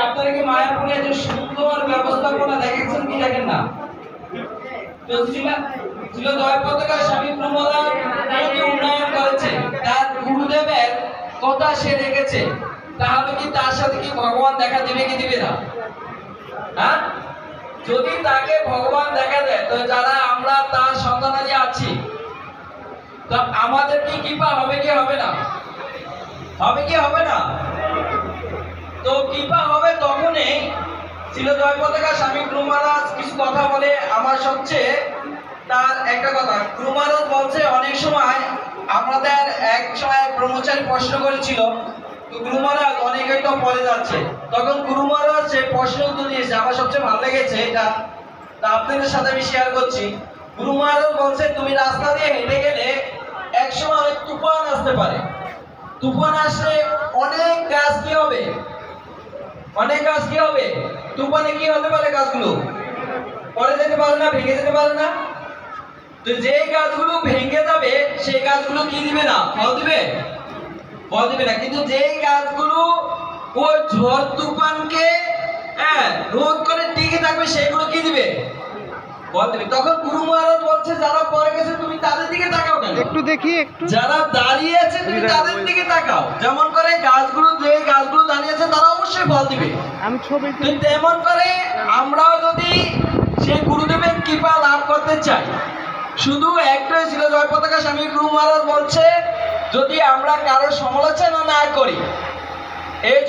আপনারা কি মায়াপুরে যে সুন্দর ব্যবস্থাপনা দেখেছেন কি দেখেন না? তো ছিল দয় পতাকা স্বামী প্রমোদা কি উন্নয়ন করেছে, তার গুরুদেবের কথা সে রেখেছে, তাহলে কি তার সাথে কি ভগবান দেখা দিবে কি দিবে না? হ্যাঁ, যদি তাকে ভগবান দেখা দেয় তো যারা আমরা তার সন্তানাদি আছি তো আমাদের কি কৃপা হবে কি হবে না? হবে কি হবে না? তো কৃপা হবে তখনই। ছিল জয় পতাকা স্বামী গুরু মহারাজ কিছু কথা বলে, আমার সবচেয়ে তার একটা কথা গুরু মহারাজ বলছে, অনেক সময় আমাদের এক সময় ব্রহ্মচারী প্রশ্ন করেছিল, তো গুরু মহারাজ অনেকেই তো পড়ে যাচ্ছে, তখন গুরু মহারাজ যে প্রশ্ন উত্তর দিয়েছে আমার সবচেয়ে ভালো লেগেছে, এটা তা আপনাদের সাথে আমি শেয়ার করছি। গুরু মহারাজ বলছে, তুমি রাস্তা দিয়ে হেঁটে গেলে এক সময় অনেক তুফান আসতে পারে, তুফান আসলে অনেক গাছ কি হবে, অনেক গাছ কি হবে, তুফানে কি হতে পারে, গাছগুলো পড়ে যেতে পারে না, ভেঙে যেতে পারে না? তো যে গাছগুলো ভেঙে যাবে সেই গাছগুলো কি দিবে না, ফল দিবে? ফল দিবে না। কিন্তু যে গাছগুলো ওই ঝড় তুফানকে রোধ করে টিকে থাকবে সেগুলো কি দিবে, ফল দিবে। তখন গুরু মহারাজ বলছে, যারা পড়ে গেছে তুমি তাদের দিকে তাকাও কেন, একটু দেখি একটু, যারা দাঁড়িয়ে আছে তুমি তাদের দিকে তাকাও। যেমন করে গাছগুলো, যে গাছগুলো দাঁড়িয়ে আছে তারা অবশ্যই ফল দিবে। আমি ছবি তেমন করে আমরাও যদি সেই গুরুদেবের কৃপা লাভ করতে চাই, শুধু একটাই ছিল জয় পতাকা স্বামী গুরু মহারাজ বলছে, যদি আমরা কারো সমালোচনা না করি, এই